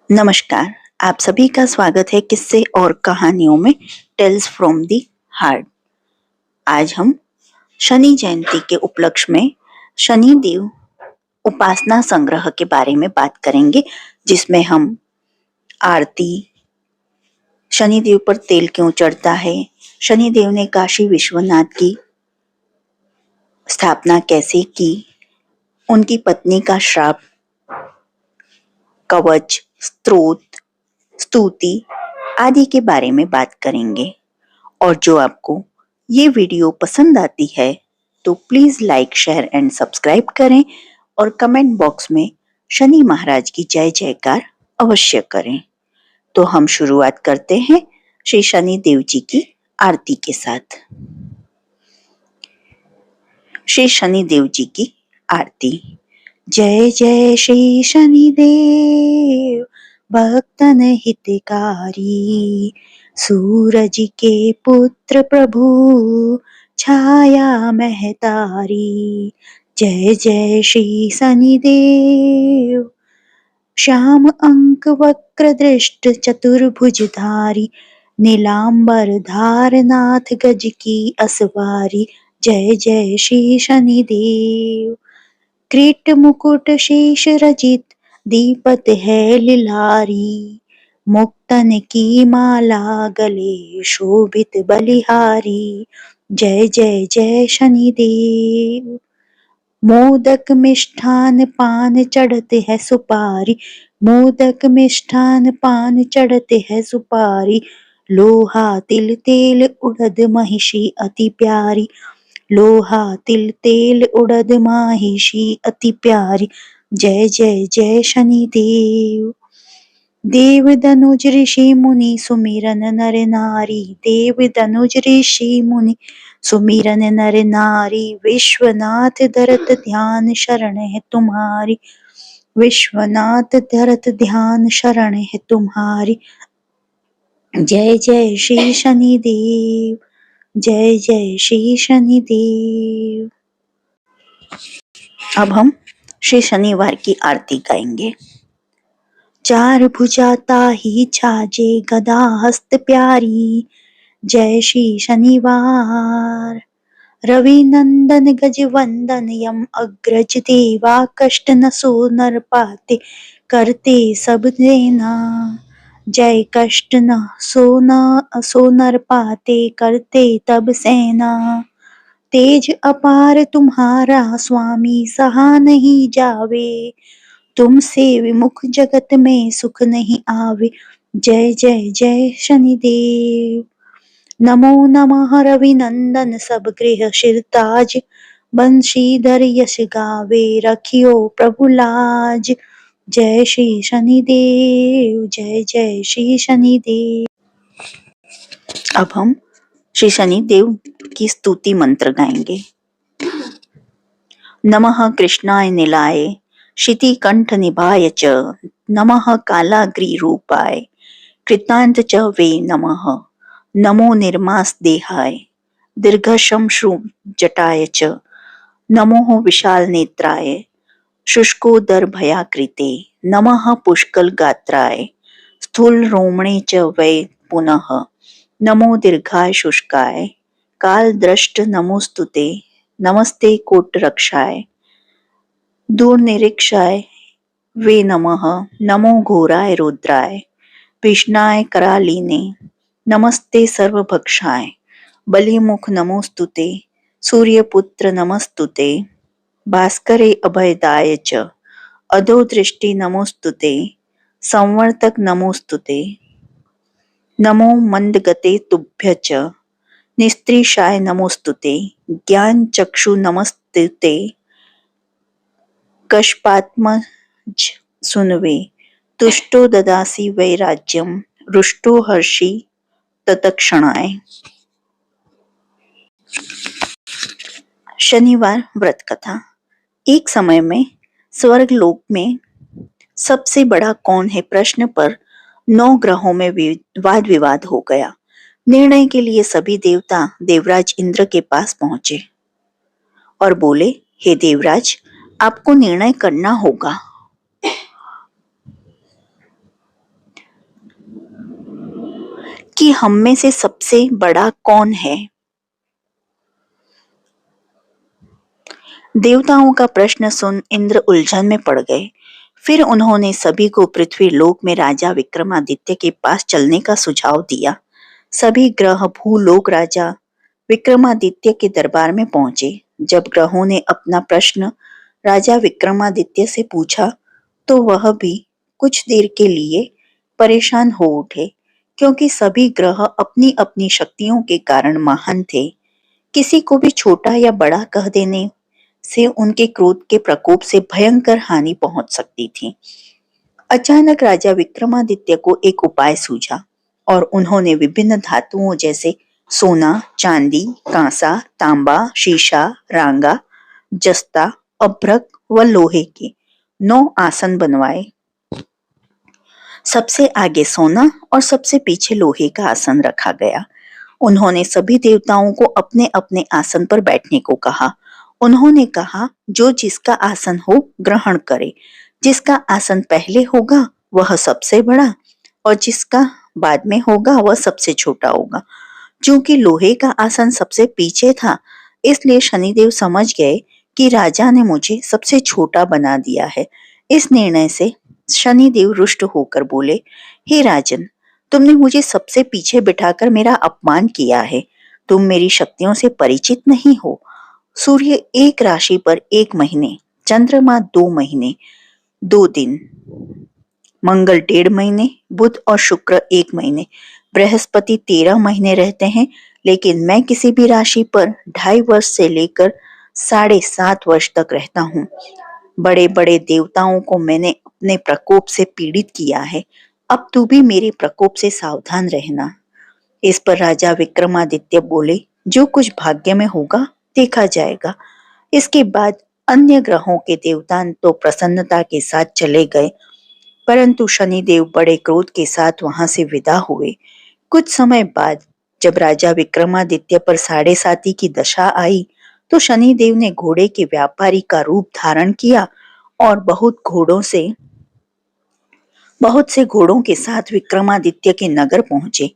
नमस्कार, आप सभी का स्वागत है किस्से और कहानियों में टेल्स फ्रॉम दी हार्ट। आज हम शनि जयंती के उपलक्ष्य में शनि देव उपासना संग्रह के बारे में बात करेंगे, जिसमें हम आरती, शनि देव पर तेल क्यों चढ़ता है, शनि देव ने काशी विश्वनाथ की स्थापना कैसे की, उनकी पत्नी का श्राप, कवच, स्त्रोत, स्तुति आदि के बारे में बात करेंगे। और जो आपको ये वीडियो पसंद आती है तो please like, share and subscribe करें और कमेंट बॉक्स में शनि महाराज की जय जयकार अवश्य करें। तो हम शुरुआत करते हैं श्री शनि देव जी की आरती के साथ। श्री शनि देव जी की आरती। जय जय श्री शनि देव, भक्तन हितकारी, सूरज के पुत्र प्रभु, छाया महतारी। जय जय श्री शनि देव, श्याम अंक वक्र दृष्ट चतुर्भुजधारी, नीलांबर धारनाथ गज की असवारी। जय जय श्री शनि देव, किरीट मुकुट शेष रजित, दीपत है लिलारी, मुक्तन की माला गले शोभित बलिहारी। जय जय जय शनि देव, मोदक मिष्ठान पान चढ़ते है सुपारी, मोदक मिष्ठान पान चढ़ते है सुपारी, लोहा तिल तेल उड़द महिषी अति प्यारी, लोहा तिल तेल उड़द महिषी अति प्यारी। जय जय जय शनि देव, देव धनुज ऋषि मुनि सुमिरन नर नारी, देव धनुज ऋषि मुनि सुमिरन नर नारी, विश्वनाथ धरत ध्यान शरण है तुम्हारी, विश्वनाथ धरत ध्यान शरण है तुम्हारी। जय जय श्री शनि देव, जय जय श्री शनि देव। अब हम श्री शनिवार की आरती गाएंगे। चार भुजा ताहि छाजे, गदा हस्त प्यारी, जय श्री शनिवार। रवि नंदन गज वंदन, यम अग्रज देवा, कष्ट न सो नर पाते, करते सब देना। जय कष्ट न सो नर पाते, करते तब सेना। तेज अपार तुम्हारा स्वामी, सहा नहीं जावे, तुमसे विमुख जगत में सुख नहीं आवे। जय जय जय शनिदेव, नमो नमः रवि नंदन, सब गृह शिरताज, बंशीधर यश गावे, रखियो प्रभु लाज। जय श्री शनिदेव, जय जय श्री शनिदेव। अब हम श्री शनि देव की स्तुति मंत्र गाएंगे। नमः कृष्णाय नीलाय, शितिकंठ निभाय च, नमः कालाग्रि रूपाय, कृतांत च वे नमः। नमो निर्मास देहाय, दीर्घशमश्रु जटाय च, नमो विशाल नेत्राय, शुष्कोदर भयाकृते, नमः पुष्कल गात्राय, स्थूल रोमणे च वै पुनः, नमो दीर्घाय शुष्काय, काल दृष्ट नमोस्तुते, नमस्ते कोट रक्षाय, दूर निरीक्षाय वे नमः। नमो घोराय रुद्राय, विष्णाय करालीने, नमस्ते सर्वभक्षाय, बलिमुख नमोस्तुते, सूर्यपुत्र नमस्तुते, भास्करे अभयदाय च, अधो दृष्टि नमोस्तुते, संवर्तक नमोस्तुते, नमो मंदगते तुभ्य च, निस्त्रीशाय नमोस्तुते, ज्ञान चक्षु नमस्तुते, कष्पात्मज सुनवे, तुष्टो ददासी वैराज्यम, रुष्टो हर्षि तत्क्षणाय। शनिवार व्रत कथा। एक समय में स्वर्ग लोक में सबसे बड़ा कौन है प्रश्न पर 9 ग्रहों में वाद विवाद हो गया। निर्णय के लिए सभी देवता देवराज इंद्र के पास पहुंचे और बोले, हे देवराज, आपको निर्णय करना होगा। कि हम में से सबसे बड़ा कौन है। देवताओं का प्रश्न सुन इंद्र उलझन में पड़ गए। फिर उन्होंने सभी को पृथ्वी लोक में राजा विक्रमादित्य के पास चलने का सुझाव दिया। सभी ग्रह भूलोक राजा विक्रमादित्य के दरबार में पहुंचे। जब ग्रहों ने अपना प्रश्न राजा विक्रमादित्य से पूछा तो वह भी कुछ देर के लिए परेशान हो उठे, क्योंकि सभी ग्रह अपनी अपनी शक्तियों के कारण महान थे। किसी को भी छोटा या बड़ा कह देने से उनके क्रोध के प्रकोप से भयंकर हानि पहुंच सकती थी। अचानक राजा विक्रमादित्य को एक उपाय सूझा और उन्होंने विभिन्न धातुओं जैसे सोना, चांदी, कांसा, तांबा, शीशा, रांगा, जस्ता, अभ्रक व लोहे के 9 आसन बनवाए। सबसे आगे सोना और सबसे पीछे लोहे का आसन रखा गया। उन्होंने सभी देवताओं को अपने अपने आसन पर बैठने को कहा। उन्होंने कहा, जो जिसका आसन हो ग्रहण करे। जिसका आसन पहले होगा वह सबसे बड़ा और जिसका बाद में होगा वह सबसे छोटा होगा। चूंकि लोहे का आसन सबसे पीछे था, इसलिए शनिदेव समझ गए कि राजा ने मुझे सबसे छोटा बना दिया है। इस निर्णय से शनिदेव रुष्ट होकर बोले, हे राजन, तुमने मुझे सबसे पीछे बिठाकर मेरा अपमान किया है। तुम मेरी शक्तियों से परिचित नहीं हो। सूर्य एक राशि पर 1 महीने, चंद्रमा 2 महीने 2 दिन, मंगल 1.5 महीने, बुध और शुक्र 1 महीने, बृहस्पति 13 महीने रहते हैं, लेकिन मैं किसी भी राशि पर 2.5 वर्ष से लेकर 7.5 वर्ष तक रहता हूँ। बड़े बड़े देवताओं को मैंने अपने प्रकोप से पीड़ित किया है। अब तू भी मेरे प्रकोप से सावधान रहना। इस पर राजा विक्रमादित्य बोले, जो कुछ भाग्य में होगा देखा जाएगा। इसके बाद अन्य ग्रहों के देवता तो प्रसन्नता के साथ चले गए, परंतु शनिदेव बड़े क्रोध के साथ वहां से विदा हुए। कुछ समय बाद जब राजा विक्रमादित्य पर 7.5 की दशा आई, तो शनिदेव ने घोड़े के व्यापारी का रूप धारण किया और बहुत से घोड़ों के साथ विक्रमादित्य के नगर पहुंचे।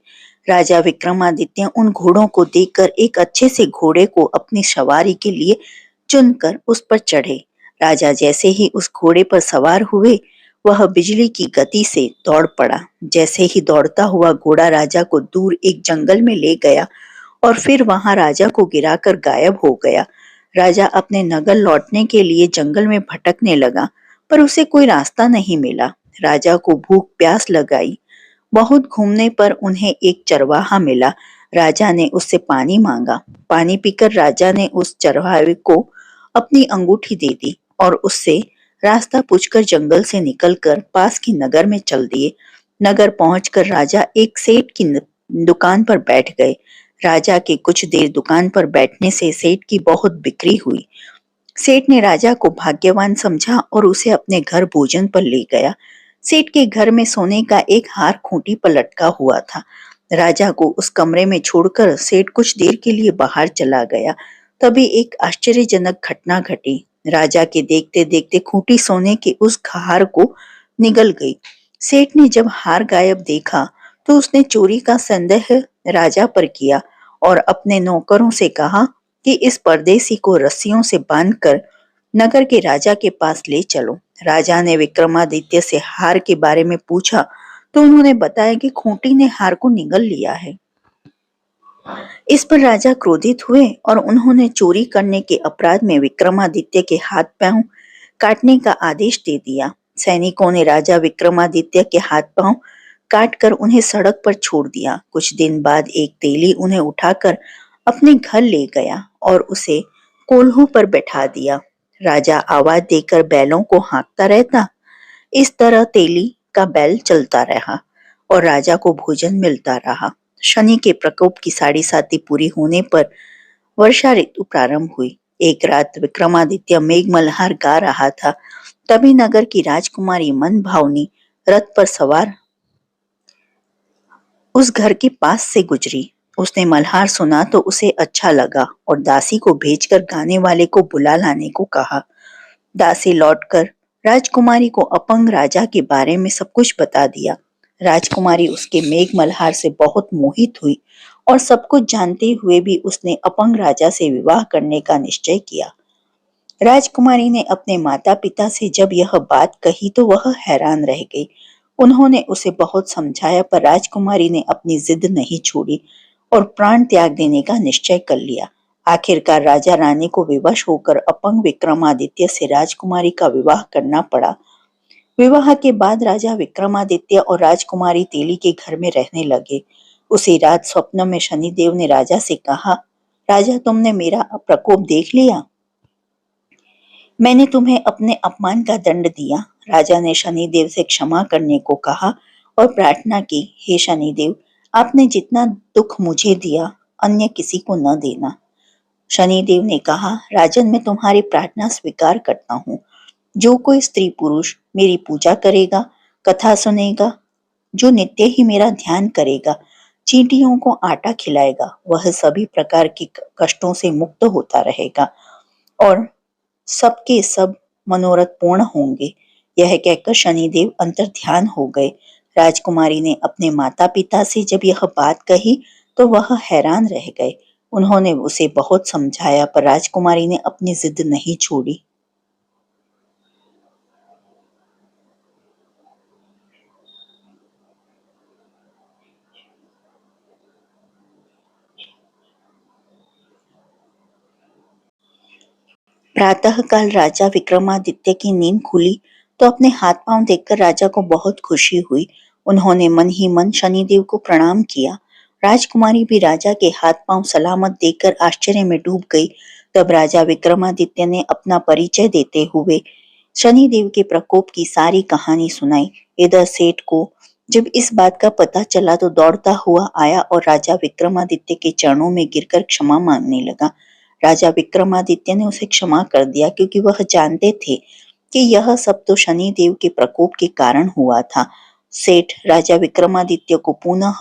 राजा विक्रमादित्य उन घोड़ों को देखकर एक अच्छे से घोड़े को अपनी सवारी के लिए चुनकर उस पर चढ़े। राजा जैसे ही उस घोड़े पर सवार हुए, वह बिजली की गति से दौड़ पड़ा। जैसे ही दौड़ता हुआ घोड़ा राजा को दूर एक जंगल में ले गया और फिर वहां राजा को गिराकर गायब हो गया। राजा अपने नगर लौटने के लिए जंगल में भटकने लगा, पर उसे कोई रास्ता नहीं मिला। राजा को भूख प्यास लगाई। बहुत घूमने पर उन्हें एक चरवाहा मिला। राजा ने उससे पानी मांगा। पानी पीकर राजा ने उस चरवाहे को अपनी अंगूठी दे दी और उससे रास्ता पूछकर जंगल से निकलकर पास की नगर में चल दिए। नगर पहुंचकर राजा एक सेठ की दुकान पर बैठ गए। राजा के कुछ देर दुकान पर बैठने से सेठ की बहुत बिक्री हुई। सेठ ने राजा को भाग्यवान समझा और उसे अपने घर भोजन पर ले गया। सेठ के घर में सोने का एक हार खूंटी पर लटका हुआ था। राजा को उस कमरे में छोड़कर सेठ कुछ देर के लिए बाहर चला गया। तभी एक आश्चर्यजनक घटना घटी। राजा के देखते देखते खूंटी सोने के उस हार को निगल गई। सेठ ने जब हार गायब देखा तो उसने चोरी का संदेह राजा पर किया और अपने नौकरों से कहा कि इस परदेसी को रस्सियों से बांधकर नगर के राजा के पास ले चलो। राजा ने विक्रमादित्य से हार के बारे में पूछा तो उन्होंने बताया कि खूंटी ने हार को निगल लिया है। इस पर राजा क्रोधित हुए और उन्होंने चोरी करने के अपराध में विक्रमादित्य के हाथ पांव काटने का आदेश दे दिया। सैनिकों ने राजा विक्रमादित्य के हाथ पांव काटकर उन्हें सड़क पर छोड़ दिया। कुछ दिन बाद एक तेली उन्हें उठाकर अपने घर ले गया और उसे कोल्हू पर बैठा दिया। राजा आवाज देकर बैलों को हाँकता रहता। इस तरह तेली का बैल चलता रहा और राजा को भोजन मिलता रहा। शनि के प्रकोप की 7.5 पूरी होने पर वर्षा ऋतु प्रारंभ हुई। एक रात विक्रमादित्य मेघ मल्हार गा रहा था। तभी नगर की राजकुमारी मन भावनी रथ पर सवार उस घर के पास से गुजरी। उसने मल्हार सुना तो उसे अच्छा लगा और दासी को भेजकर गाने वाले को बुला लाने को कहा। दासी लौटकर राजकुमारी को अपंग राजा के बारे में सब कुछ बता दिया। राजकुमारी उसके मेघ मल्हार से बहुत मोहित हुई और सब कुछ जानते हुए भी उसने अपंग राजा से विवाह करने का निश्चय किया। राजकुमारी ने अपने माता पिता से जब यह बात कही तो वह हैरान रह गई। उन्होंने उसे बहुत समझाया पर राजकुमारी ने अपनी जिद नहीं छोड़ी और प्राण त्याग देने का निश्चय कर लिया। आखिरकार राजा रानी को विवश होकर अपंग विक्रमादित्य से राजकुमारी का विवाह करना पड़ा। विवाह के बाद राजा विक्रमादित्य और राजकुमारी तेली के घर में रहने लगे। उसी रात स्वप्न में शनिदेव ने राजा से कहा, राजा तुमने मेरा प्रकोप देख लिया। मैंने तुम्हें अपने अपमान का दंड दिया। राजा ने शनिदेव से क्षमा करने को कहा और प्रार्थना की, हे शनिदेव, आपने जितना दुख मुझे दिया अन्य किसी को न देना। शनिदेव ने कहा, राजन मैं तुम्हारी प्रार्थना स्वीकार करता हूँ। जो कोई स्त्री पुरुष मेरी पूजा करेगा, कथा सुनेगा, जो नित्य ही मेरा ध्यान करेगा, चींटियों को आटा खिलाएगा, वह सभी प्रकार के कष्टों से मुक्त होता रहेगा और सबके सब मनोरथ पूर्ण होंगे। यह कहकर शनिदेव अंतर्ध्यान हो गए। राजकुमारी ने अपने माता पिता से जब यह बात कही तो वह हैरान रह गए। उन्होंने उसे बहुत समझाया पर राजकुमारी ने अपनी जिद नहीं छोड़ी। प्रातःकाल राजा विक्रमादित्य की नींद खुली तो अपने हाथ पांव देखकर राजा को बहुत खुशी हुई। उन्होंने मन ही मन शनिदेव को प्रणाम किया। राजकुमारी भी राजा के हाथ पांव सलामत देखकर आश्चर्य में डूब गई। तब राजा विक्रमादित्य ने अपना परिचय देते हुए शनिदेव के प्रकोप की सारी कहानी सुनाई। इधर सेठ को जब इस बात का पता चला तो दौड़ता हुआ आया और राजा विक्रमादित्य के चरणों में गिरकर क्षमा मांगने लगा। राजा विक्रमादित्य ने उसे क्षमा कर दिया क्योंकि वह जानते थे कि यह सब तो शनिदेव के प्रकोप के कारण हुआ था। सेठ राजा विक्रमादित्य को पुनः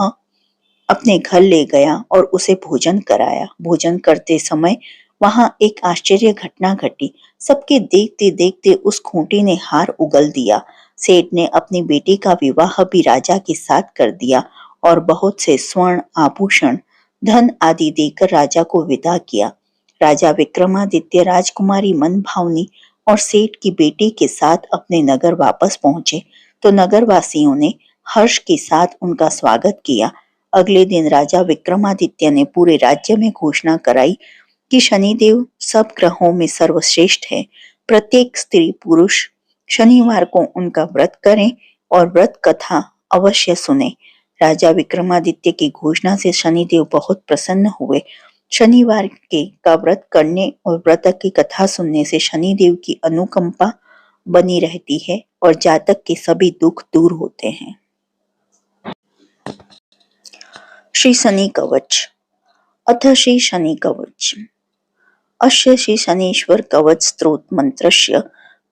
अपने घर ले गया और उसे भोजन कराया। भोजन करते समय वहां एक आश्चर्य घटना घटी। सबके देखते देखते उस खूंटी ने हार उगल दिया। सेठ ने अपनी बेटी का विवाह भी राजा के साथ कर दिया और बहुत से स्वर्ण आभूषण धन आदि देकर राजा को विदा किया। राजा विक्रमादित्य राजकुमारी मनभावनी और सेठ की बेटी के साथ अपने नगर वापस पहुंचे तो नगरवासियों ने हर्ष के साथ उनका स्वागत किया। अगले दिन राजा विक्रमादित्य ने पूरे राज्य में घोषणा कराई कि शनिदेव सब ग्रहों में सर्वश्रेष्ठ है। प्रत्येक स्त्री पुरुष शनिवार को उनका व्रत करें और व्रत कथा अवश्य सुने। राजा विक्रमादित्य की घोषणा से शनिदेव बहुत प्रसन्न हुए। शनिवार के का व्रत करने और व्रत की कथा सुनने से शनिदेव की अनुकंपा बनी रहती है और जातक के सभी दुख दूर होते हैं। श्री शनि कवच। अथ श्री शनि कवच। अस्य श्री शनीश्वर कवच स्तोत्र मंत्रस्य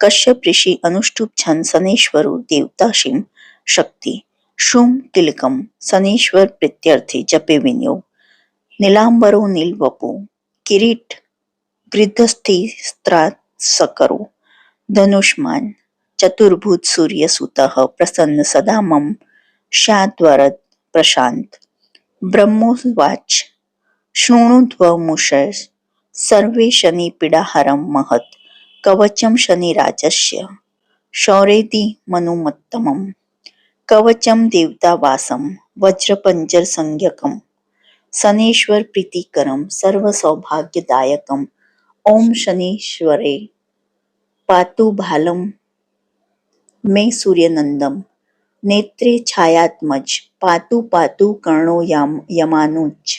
कश्यप ऋषि अनुष्टुप छन शनेश्वरो देवताशिं शक्ति शुम तिलकम शनेश्वर प्रीत्यर्थे जपे विनियोग नीलांबरो नीलवपो किरीट गृद्धस्थि स्त्रात् सकरो धनुष्मान चतुर्भुज सूर्यसुतः प्रसन्न सदा मम स्याद्वरद प्रशांत। ब्रह्मोवाच शृणुध्वमुषः सर्वे शनि पीडाहरं महत् कवचं शनिराजस्य शौरेति मनुमत्तमम् कवचं देवतावासं वज्रपंजर संज्ञकम् शनेश्वर प्रीतिकरं सर्व सौभाग्यदायकम् ओम शनीश्वरे पातु भालं मे सूर्यनंदम नेत्रे छायात्मज पातु पातु कर्णो यमानुज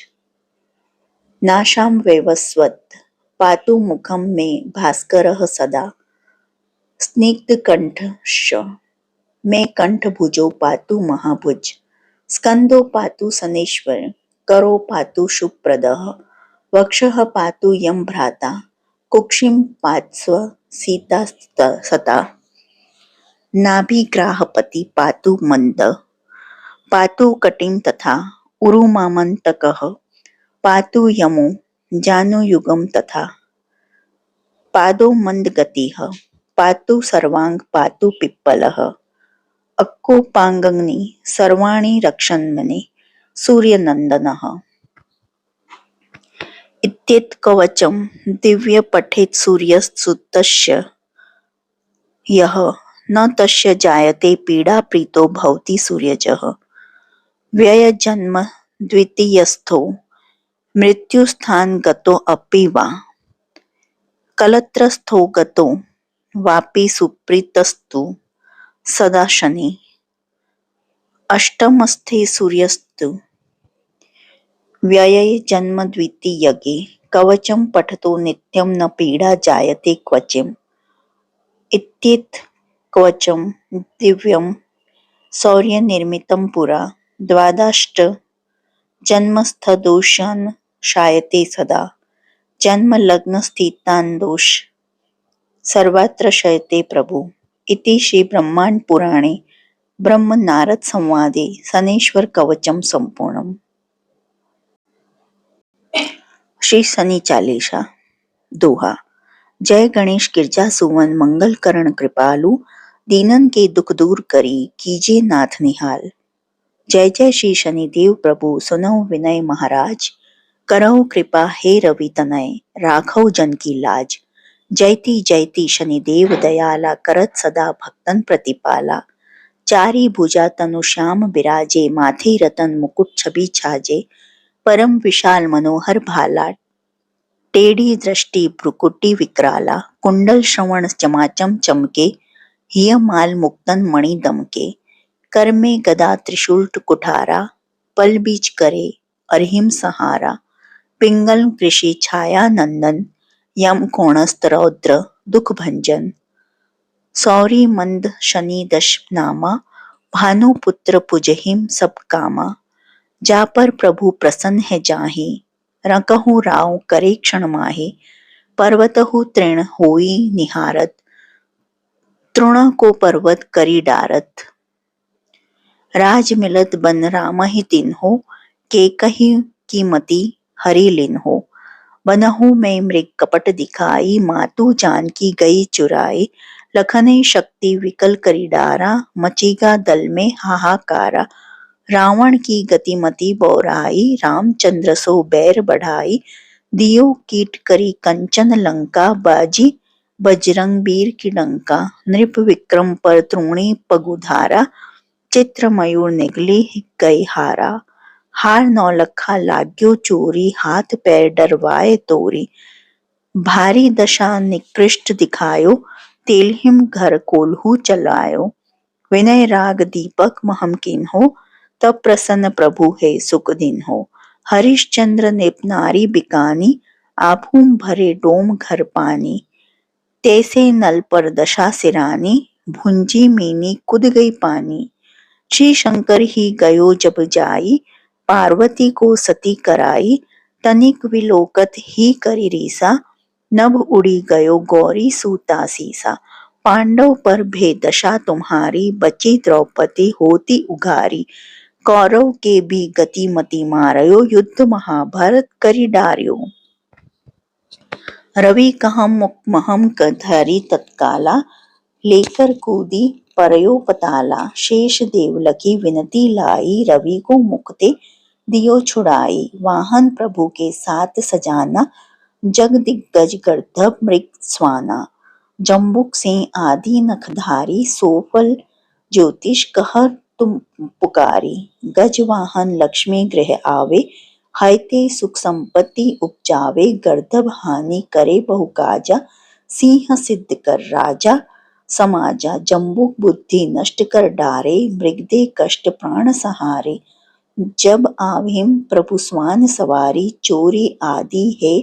नाशां वैवस्वत पातु मुखं मे भास्करः सदा स्निग्धकण्ठश्च मे कंठभुजो पातु महाभुज स्कंदो पातु शनेश्वर करो पातु शुभप्रदः वक्षः पातु यम भ्राता कुक्षिं पात्स्व सीता सता नाभिग्राहपति पातु मंद पातु कटिं तथा उरुमामंतकः पातु यमो जानुयुगम तथा पादो मंदगतिः पातु सर्वांग पातु पिप्पलः अक्कोपाङ्गनि सर्वाणि रक्षन्मने सूर्यनन्दनः इत्येतत्कवचं दिव्यपठेत् सूर्यसुतस्य यः न तस्य जायते पीडा प्रीतो भवति सूर्यजः व्ययजन्म द्वितीयस्थो मृत्युस्थानगतोऽपि वा कलत्रस्थो गतो वापि सुप्रीतस्तु सदा शनि अष्टमस्थे सूर्यस्तु व्यये जन्म द्वितीयगे कवचं पठतो नित्यं न पीडा जायते क्वचिम् इत्येतत्कवचं दिव्यं शौर्यनिर्मितं पुरा द्वादशाष्ट जन्मस्थदोषान् शायते सदा जन्मलग्नस्थितान् दोष सर्वत्र शयते प्रभु इति श्री ब्रह्मांड पुराणे ब्रह्म नारद संवादे शनेश्वर कवचम संपूर्णम। श्री शनि चालीसा दोहा। जय गणेश गिरजा सुवन मंगल करण कृपालु दीनन के दुख दूर करी कीजिए नाथ निहाल। जय जय श्री शनिदेव प्रभु सुनौ विनय महाराज करौ कृपा हे रवि तनय राखौ जन की लाज। जयति जयति शनिदेव दयाला करत सदा भक्तन प्रतिपाला। चारी भुजा तनु श्याम बिराजे माथे रतन मुकुट छवि छाजे परम विशाल मनोहर भाला टेढ़ी दृष्टि भ्रुकुटी विकराला। कुंडल श्रवण चमाचम चमके हिय माल मुक्तन मणि दमके। कर में गदा त्रिशूल कुठारा पल बीच करे अरहिम सहारा। पिंगल कृषि छाया नंदन यम कोणस्त रौद्र दुख भंजन। सौरी मंद शनि दश नामा भानु पुत्र पुजहिम सब कामा। जा पर प्रभु प्रसन्न है जाहि रकहु राव करे क्षण माहि। पर्वतहु तृण होई निहारत तृण को पर्वत करी डारत। राज मिलत बन राम ही तिन्हो के कही कीमती हरि लिन्हो। बनहु में मृग कपट दिखाई मातु जान की गई चुराई। लखने शक्ति विकल करी डारा मचीगा दल में हाहाकारा। रावण की गतिमति बौराई रामचंद्र सो बैर बढ़ाई। दियो कीट करी कंचन लंका बाजी बजरंग बीर की डंका। नृप विक्रम पर तृणी पगुधारा चित्र मयूर निगली गई हारा। हार नौलखा लाग्यो चोरी हाथ पैर डरवाए तोरी। भारी दशा निकृष्ट दिखायो तेलहिम घर कोल्हू चलायो। विनय राग दीपक महम किन्हो तब प्रसन्न प्रभु है सुख दिन हो। हरिश्चंद्र निप नारी बिकानी आभूम भरे डोम घर पानी। तैसे नल पर दशा सिरानी भुंजी मीनी कुद गई पानी। श्री शंकर ही गयो जब जाई पार्वती को सती कराई। तनिक विलोकत ही करी रीसा नभ उड़ी गयो गौरी सूता सीसा। पांडव पर भेद दशा तुम्हारी बची द्रौपदी होती उघारी। कौरव के भी गति मति मारयो युद्ध महाभारत करी डार्यो। रवि कहम मुकमहम धरी तत्काला लेकर कूदी परयो पताला। शेष देव लकी विनती लाई रवि को मुक्ते दियो छुड़ाई। वाहन प्रभु के साथ सजाना जग दिग्गज गर्दभ मृग स्वाना। जम्बुक सिंह आदि नखधारी सोफल ज्योतिष कहर तुम पुकारी। गज वाहन लक्ष्मी गृह आवे हैते सुख संपत्ति उपजावे। गर्दभ हानि करे बहु काजा सिंह सिद्ध कर राजा समाजा। जम्बुक बुद्धि नष्ट कर डारे मृगदे कष्ट प्राण सहारे। जब आविम प्रभु स्वान सवारी चोरी आदि है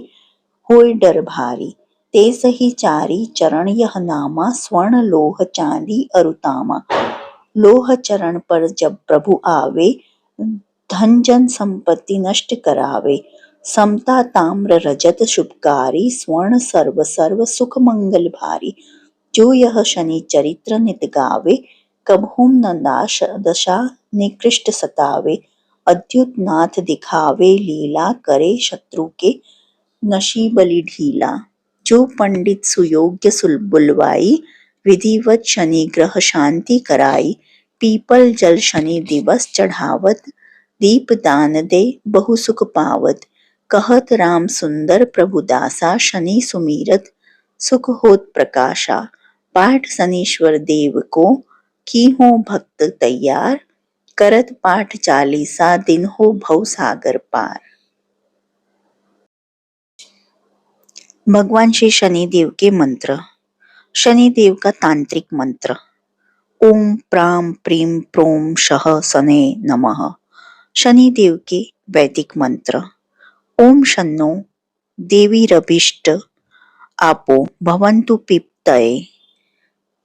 होय डर भारी। ते सही चारी चरण यह नामा स्वर्ण लोह चांदी अरुतामा। लोह चरण पर जब प्रभु आवे धन जन संपत्ति नष्ट करावे। समता ताम्र रजत शुभकारी स्वर्ण सर्व सर्व सुख मंगल भारी। जो यह शनि चरित्र नित गावे कबहुम न नाश दशा निकृष्ट सतावे। अद्युत नाथ दिखावे लीला करे शत्रु के नशी बलि ढीला। जो पंडित सुयोग्य बुलवाई विधिवत शनि ग्रह शांति कराई। पीपल जल शनि दिवस चढ़ावत, दीप दान दे बहु सुख पावत। कहत राम सुंदर प्रभु दासा, शनि सुमीरत सुख होत प्रकाशा। पाठ शनीश्वर देव को की हो भक्त तैयार, करत पाठ चालीसा दिन हो भव सागर पार। भगवान श्री शनिदेव के मंत्र। शनिदेव का तांत्रिक मंत्र। ओम प्राम प्रीम प्रोम शह शने नमः। शनिदेव के वैदिक मंत्र। ओम शन्नो देवीरभीष्ट आपो भवन्तु पिप्तये।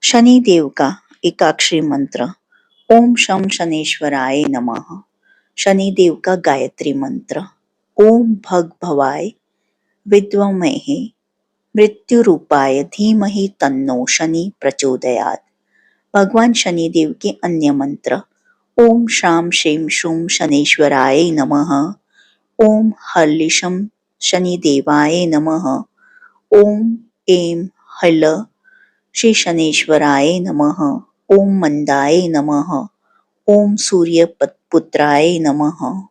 शनिदेव का एकाक्षरी मंत्र। ओम शम शनेश्वराय नमः। शनिदेव का गायत्री मंत्र। ओम भग भवाय विद्महे मृत्युरूपाय धीमहि तन्नो शनि प्रचोदयात्। भगवान शनिदेव के अन्य मंत्र। ओम श्राम श्रीम शूम शनेश्वराय नमः। ओम हर्लिशम शनिदेवाय नमः। ओम ऐं हल श्री शनेश्वराय नमः। ओम मंदाय नमः। ओम सूर्यपुत्राय नमः।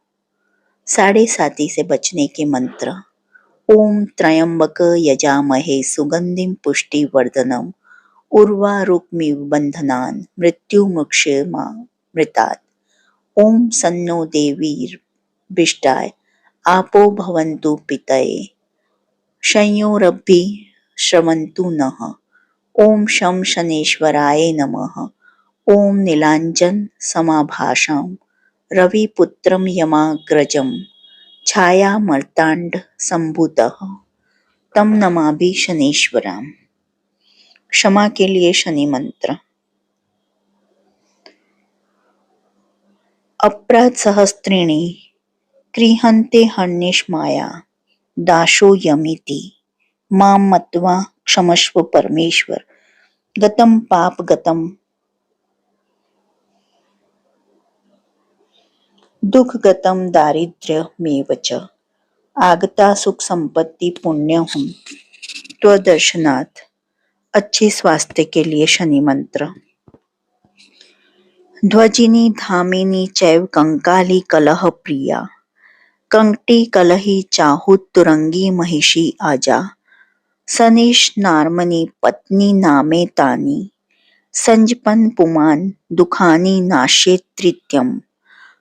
साढ़े साती से बचने के मंत्र। ओम त्र्यंबक यजामहे सुगंधिम पुष्टिवर्धनम, उर्वारुकमिव बंधनान् मृत्युमुक्षयमामृतात्। ओम सन्नो देवीर्भिष्टाय आपो भवन्तु पितये, संयोरभि श्रवन्तु नः। ओम शं शनेश्वराय नमः। ओम नीलांजन समाभाषं रविपुत्रं यमाग्रजं, छायामर्तांड संभूतः तम नमाभि शनेश्वराम। क्षमा के लिए शनि मंत्र। अपराध सहस्त्रीणि क्रीहन्ते हर्निशमाया, दाशो यमिति मां मत्वा क्षमस्व परमेश्वर। गतं पाप गतं दुख गतं दारिद्र्यमेव च, आगता सुख संपत्ति पुण्यहम त्वदर्शनात्। अच्छे स्वास्थ्य के लिए शनि मंत्र। ध्वजिनी धामिनी चैव कंकाली कलह प्रिया, कंकटी कलही चाहुत तुरंगी महिषी आजा। सनिश नार्मनि पत्नी नामे तानी, संजपन पुमान दुखानी नाशेत तृतीयम,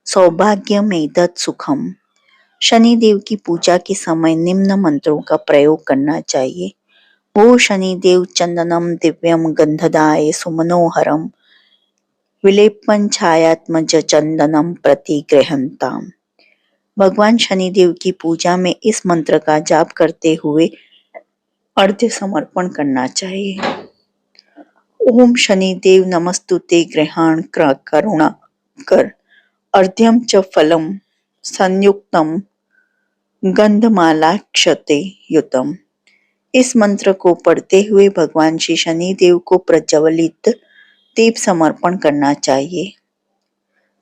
सौभाग्यमेतत् सुखम। शनिदेव की पूजा के समय निम्न मंत्रों का प्रयोग करना चाहिए। ओ शनिदेव चंदनम दिव्यम गंधदाय सुमनोहरम, विलेपन छायात्मज चंदनम प्रति गृहंताम। भगवान शनिदेव की पूजा में इस मंत्र का जाप करते हुए अर्घ्य समर्पण करना चाहिए। ओम शनिदेव नमस्तुते गृहाण करुणा कर, अर्घ्यम च फलम संयुक्तम गंधमालाक्षते युतम। इस मंत्र को पढ़ते हुए भगवान श्री शनिदेव को प्रज्वलित दीप समर्पण करना चाहिए।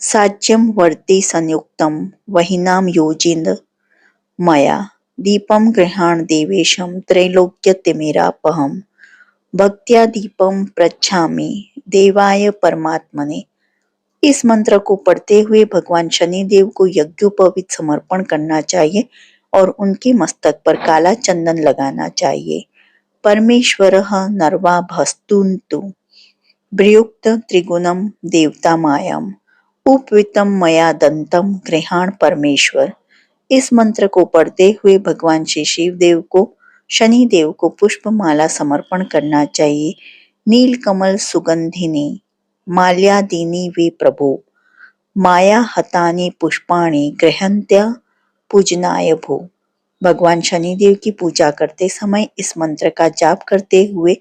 साज्यम वर्ति संयुक्तम वहिनाम योजिन मया, दीपम गृहाण देवेशम त्रैलोक्य तिमिरापहम, भक्त्या दीपम प्रच्छामि देवाय परमात्मने। इस मंत्र को पढ़ते हुए भगवान शनिदेव को यज्ञोपवीत समर्पण करना चाहिए और उनके मस्तक पर काला चंदन लगाना चाहिए। परमेश्वरः नर्वा भस्तुन्तु प्रयुक्त त्रिगुणम देवता मायम, उपवितम मया दंतम गृहाण परमेश्वर। इस मंत्र को पढ़ते हुए भगवान श्री शिवदेव को शनिदेव को पुष्पमाला समर्पण करना चाहिए। नीलकमल सुगंधिनी माल्यादीनि वे प्रभो, माया हतानि पुष्पाणि गृहन्त्या पूजनाय भो। भगवान शनिदेव की पूजा करते समय इस मंत्र का जाप करते हुए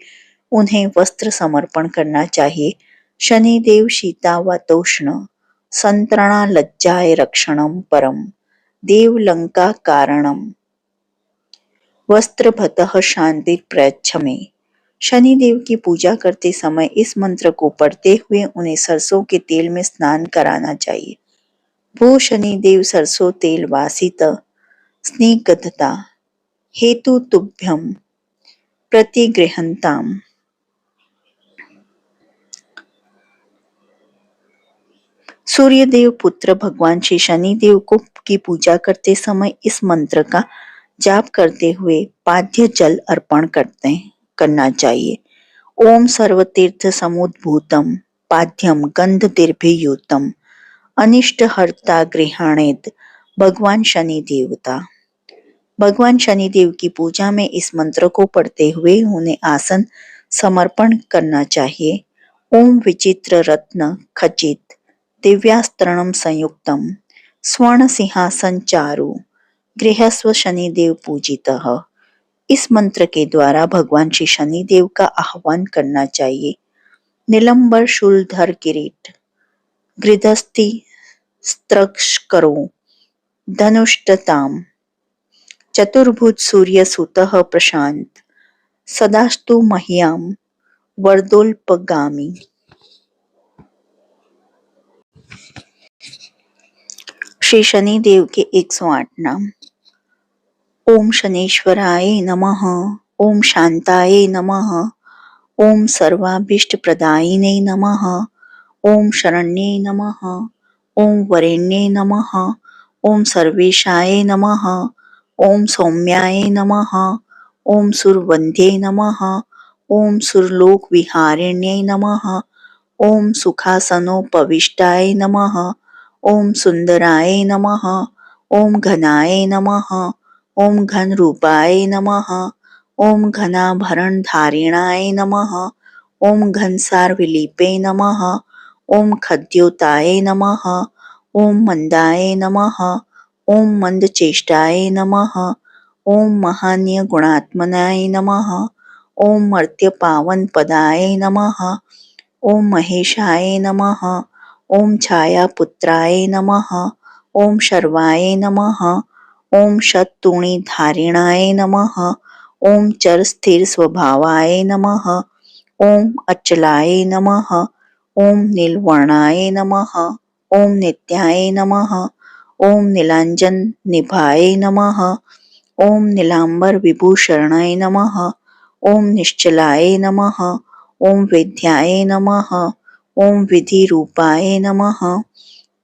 उन्हें वस्त्र समर्पण करना चाहिए। शनिदेव शीतावतोष्ण संतरणा लज्जाय रक्षणम परम, देव लंका कारणम वस्त्रभतः शांति प्रयच्छमे। शनिदेव की पूजा करते समय इस मंत्र को पढ़ते हुए उन्हें सरसों के तेल में स्नान कराना चाहिए। वो शनिदेव सरसों तेल वासित स्निग्धता हेतु तुभ्यम प्रतिगृहंताम। सूर्यदेव पुत्र भगवान श्री शनिदेव को की पूजा करते समय इस मंत्र का जाप करते हुए पाद्य जल अर्पण करना चाहिए। ओम सर्वतीर्थ समुद्भूतम पाद्यम गंध दीर्भियुतम अनिष्ट हर्ता गृहाणेत भगवान शनि देवता। भगवान शनिदेव की पूजा में इस मंत्र को पढ़ते हुए उन्हें आसन समर्पण करना चाहिए। ओम विचित्र रत्न खचित दिव्यास्त्रणम संयुक्तम स्वर्ण सिंहासन चारु गृहस्व शनिदेव पूजितः। इस मंत्र के द्वारा भगवान श्री शनिदेव का आह्वान करना चाहिए। नीलंबर शूलधर किरीट गृधस्थि स्त्रक्षकरो धनुष्टताम चतुर्भुज सूर्य सुतः प्रशांत सदास्तु मह्याम वर्दोल्पगामी। श्री शनिदेव के 108 नाम। ओम शनेश्वराय नमः। ओम शांताय नमः। ओम सर्वाभीष्ट प्रदायिने नमः। ओम शरण्ये नमः। ओम वरेण्ये नमः। ओम सर्वेशाय नमः। ओम सौम्याय नमः। ओम सुरवंद्ये नमः। ओम सुरलोक विहारिण्ये नमः। ओम सुखासनोपविष्टाय नमः। ओम सुंदराय नमः। ओम घनाय नमः। ओम घन रूपाय नमः। ओम घनाभरण धारिणाय नमः। ओम घनसार विलीपे नमः। ओम खद्योताय नमः। ओम मंदाय नमः। ओम मंदचेष्टाय नमः। ओम महान्य गुणात्मनाय नमः। ओम मर्त्य पावन पदाय नमः। ओम महेशाय नमः। ओम छायापुत्राय नमः। ओम शर्वाय नमः। ओम शततुणी धारिणाय नमः। ओम चर स्थिर स्वभावाय नमः। ओम अचलाय नमः। ओम नीलवर्णाय नमः। ओम नित्याय नमः। ओम नीलांजन निभाय नमः। ओम नीलांबर विभूषणाय नमः। ओम निश्चलाय नमः। ओम विद्याय नमः। ओम विधि रूपाय नमः।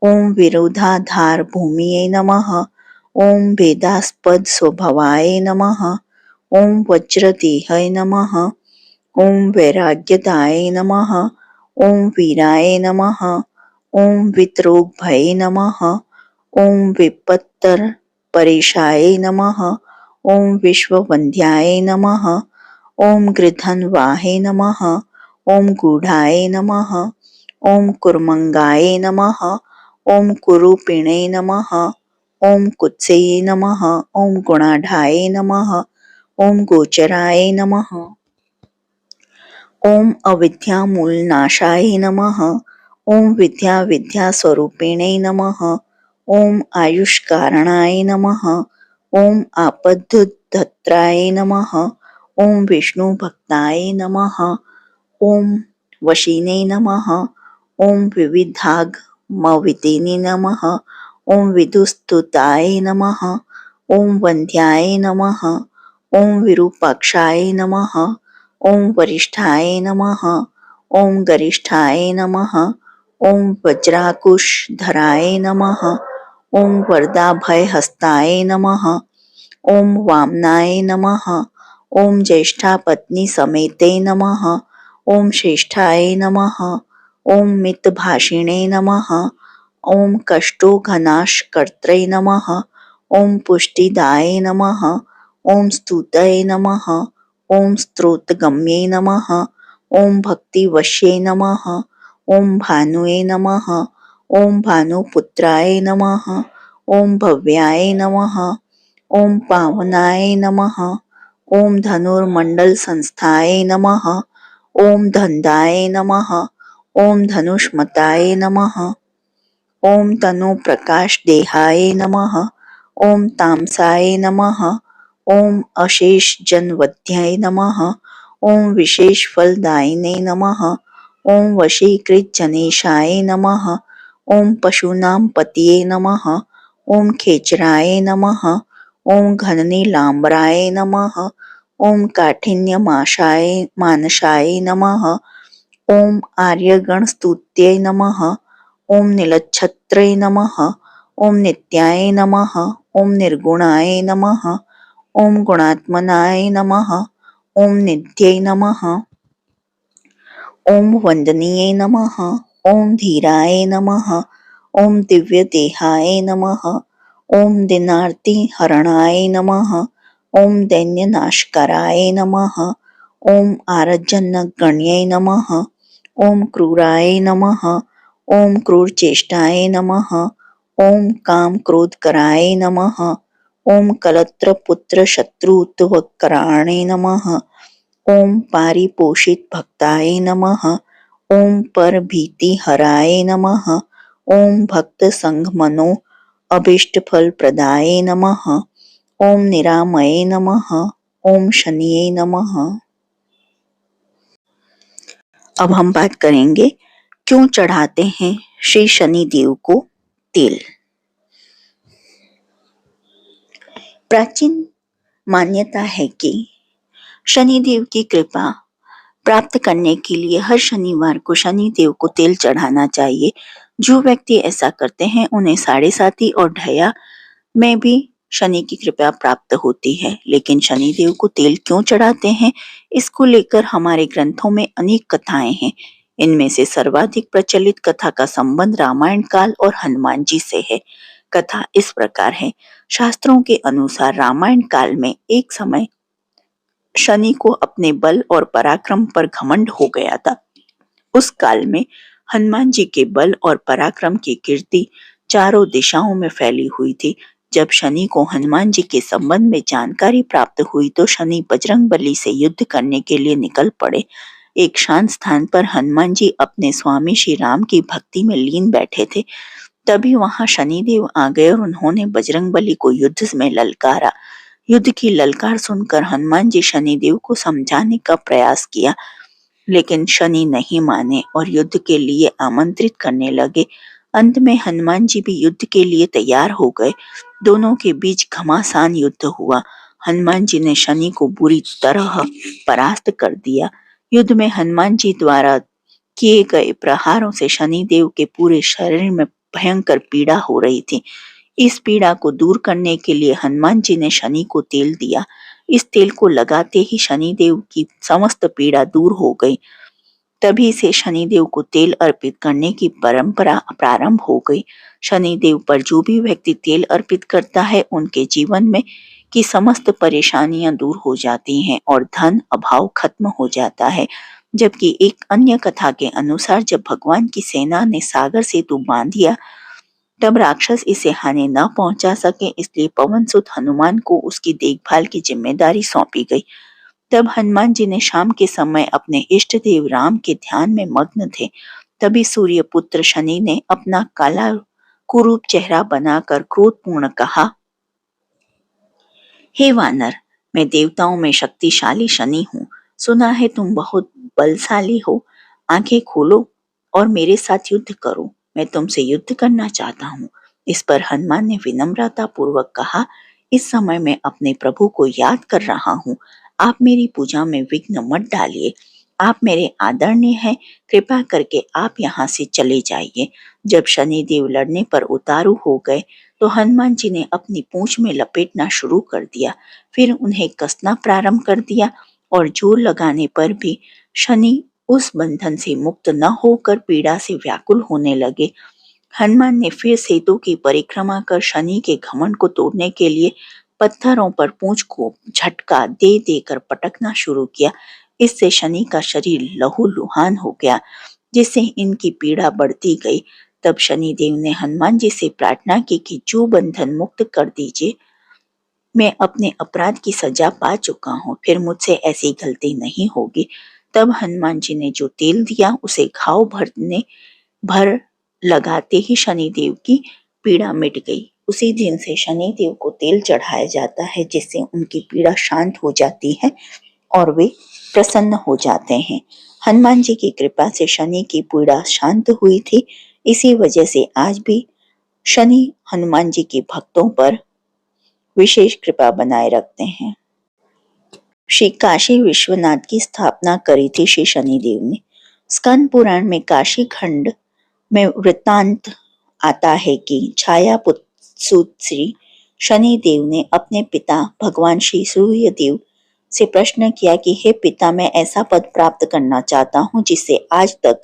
ओम विरोधाधार भूमिये नमः। ओम वेदास्पद स्वभावाय नमः। ओम वज्रदेहाय नमः। ओम वैराग्यदाय नमः। ओम वीराय नमः। ओम वितरोग भय नमः। ओम विपत्तर परेशाय नमः। ओम विश्ववंद्याय नमः। ओम गृधन्वाहे नमः। ओम गूढ़ाय नमः। ओम कुर्मंगाय नमः। ओम कुरूपिणे नमः। ओम कुत्सये नमः। ओम गुणाढाय नमः। ओम गोचराय नमः। ओम अविद्यामूलनाशाय नमः। ओम विद्यास्वरूपिणे नमः। ओम आयुष्कारणाय नमः। ओम आपद्धत्राय नमः। ओम विष्णुभक्ताय नमः। ओम वशिने नमः। ओम विविधागमविदिने नमः। ओम विदुस्तुताय नमः। ओम वंद्याय नमः। ओम विरूपाक्षाय नमः। ओम वरिष्ठाय नमः। ओम गरिष्ठाय नमः। ओम वज्राकुशधराय नमः। ओम वरदाभयहस्ताय नमः। ओम वामनाय नमः। ओम ज्येष्ठा पत्नी समेते नमः। ओम श्रेष्ठाय नमः। ओम मितभाषिणे नमः। ओम कष्टोघनाशकर्त्रे नमः। ओम पुष्टिदाय नमः। ओम स्तुतये नमः। ओम स्त्रोतगम्ये नमः। ओम भक्तिवश्ये नमः। ओम भानुये नमः। ओम भानुपुत्राय नमः। ओम भव्याय नमः। ओम पावनाय नमः। ओम धनुर्मंडल संस्थाय नमः। ओम धन्दाय नमः। ओम धनुष्मताय नमः। ओम तनु प्रकाश देहाय नमः। ओम तामसाय नमः। ओम अशेष जनवध्याय नमः। ओम विशेष फलदायिने नमः। ओम वशीकृत जनेशाय नमः। ओम पशूनां पतये नमः। ओम खेचराय नमः। ओम घननीलांबराय नमः। ओम काठिन्यमाशाय मानसाय नमः। ओम आर्यगणस्तुत्ये नमः। ओम नीलच्छत्रे नमः। ओम नित्याय नमः। ओम निर्गुणाय नमः। ओम गुणात्मनाय नमः। ओम नित्यै नमः। ओम वंदनीय नमः। ओम धीराय नमः। ओम दिव्य देहाय नमः। ओम दिनार्ति हरणाय नमः। ओम दैन्य नाशकराय नमः। ओम आरजन गण्यै नमः। ओम क्रूराय नमः। ओम क्रूर चेष्टाय नमः। ओम काम क्रोध कराय नमः। ओम कलत्र पुत्र शत्रुत्वकराणे नमः। ओम पारिपोषित भक्ताय नमः। ओम पर भीति हराय नमः। ओम भक्त संग मनो अभिष्ट फल प्रदाय नमः। ओम निरामय नमः। ओम शनिये नमः। अब हम बात करेंगे क्यों चढ़ाते हैं श्री शनि देव को तेल। प्राचीन मान्यता है कि शनि देव की कृपा प्राप्त करने के लिए हर शनिवार को शनि देव को तेल चढ़ाना चाहिए। जो व्यक्ति ऐसा करते हैं उन्हें साढ़े साती और ढैया में भी शनि की कृपा प्राप्त होती है। लेकिन शनि देव को तेल क्यों चढ़ाते हैं, इसको लेकर हमारे ग्रंथों में अनेक कथाएं हैं। इनमें से सर्वाधिक प्रचलित कथा का संबंध रामायण काल और हनुमान जी से है। कथा इस प्रकार है। शास्त्रों के अनुसार रामायण काल में एक समय शनि को अपने बल और पराक्रम पर घमंड हो गया था। उस काल में हनुमान जी के बल और पराक्रम की कीर्ति चारों दिशाओं में फैली हुई थी। जब शनि को हनुमान जी के संबंध में जानकारी प्राप्त हुई तो शनि बजरंगबली से युद्ध करने के लिए निकल पड़े। एक शांत स्थान पर हनुमान जी अपने स्वामी श्री राम की भक्ति में लीन बैठे थे। तभी वहां शनिदेव आ गए और उन्होंने बजरंगबली को युद्ध में ललकारा। युद्ध की ललकार सुनकर हनुमान जी शनिदेव को समझाने का प्रयास किया, लेकिन शनि नहीं माने और युद्ध के लिए आमंत्रित करने लगे। अंत में हनुमान जी भी युद्ध के लिए तैयार हो गए। दोनों के बीच घमासान युद्ध हुआ। हनुमान जी ने शनि को बुरी तरह परास्त कर दिया। युद्ध में हनुमान जी द्वारा किए गए प्रहारों से शनि देव के पूरे शरीर में भयंकर पीड़ा हो रही थी। इस पीड़ा को दूर करने के लिए हनुमान जी ने शनि को तेल दिया। इस तेल को लगाते ही शनिदेव की समस्त पीड़ा दूर हो गई। तभी से शनिदेव को तेल अर्पित करने की परंपरा प्रारंभ हो गई। शनिदेव पर जो भी व्यक्ति तेल अर्पित करता है उनके जीवन में की समस्त परेशानियां दूर हो जाती हैं और धन अभाव खत्म हो जाता है। जबकि एक अन्य कथा के अनुसार जब भगवान की सेना ने सागर सेतु बांध दिया तब राक्षस इसे हानि न पहुंचा सके, इसलिए पवन सुत हनुमान को उसकी देखभाल की जिम्मेदारी सौंपी गई। तब हनुमान जी ने शाम के समय अपने इष्ट देव राम के ध्यान में मग्न थे। तभी सूर्य पुत्र शनि ने अपना काला कुरूप चेहरा बनाकर क्रोधपूर्ण कहा, हे वानर, मैं देवताओं में शक्तिशाली शनि हूँ। सुना है तुम बहुत बलशाली हो। आंखें खोलो और मेरे साथ युद्ध करो। मैं तुमसे युद्ध करना चाहता हूँ। इस पर हनुमान ने विनम्रता पूर्वक कहा, इस समय मैं अपने प्रभु को याद कर रहा हूँ। आप मेरी पूजा में विघ्न मत डालिए। आप मेरे आदरणीय हैं, कृपा करके आप यहाँ से चले जाइए। जब शनिदेव लड़ने पर उतारू हो गए तो हनुमान जी ने अपनी पूंछ में लपेटना शुरू कर दिया। फिर उन्हें कसना प्रारंभ कर दिया और जोर लगाने पर भी शनि उस बंधन से मुक्त न होकर पीड़ा से व्याकुल होने लगे। हनुमान ने फिर सेतु की परिक्रमा कर शनि के घमंड को तोड़ने के लिए पत्थरों पर पूंछ को झटका दे देकर पटकना शुरू किया। इससे शनि का शरीर लहूलुहान हो गया, जिससे इनकी पीड़ा बढ़ती गई। तब शनिदेव ने हनुमान जी से प्रार्थना की कि जो बंधन मुक्त कर दीजिए। मैं अपने अपराध की सजा पा चुका हूँ, फिर मुझसे ऐसी गलती नहीं होगी। तब हनुमान जी ने जो तेल दिया उसे घाव भर लगाते ही शनिदेव की पीड़ा मिट गई। उसी दिन से शनिदेव को तेल चढ़ाया जाता है, जिससे उनकी पीड़ा शांत हो जाती है और वे प्रसन्न हो जाते हैं। हनुमान जी की कृपा से शनि की पीड़ा शांत हुई थी। इसी वजह से आज भी शनि हनुमान जी के भक्तों पर विशेष कृपा बनाए रखते हैं। श्री काशी विश्वनाथ की स्थापना करी थी श्री शनिदेव ने। स्कंद पुराण में काशी खंड में वृत्तांत आता है कि छाया पुत्र श्री शनिदेव ने अपने पिता भगवान श्री सूर्यदेव से प्रश्न किया कि हे पिता, मैं ऐसा पद प्राप्त करना चाहता हूँ जिसे आज तक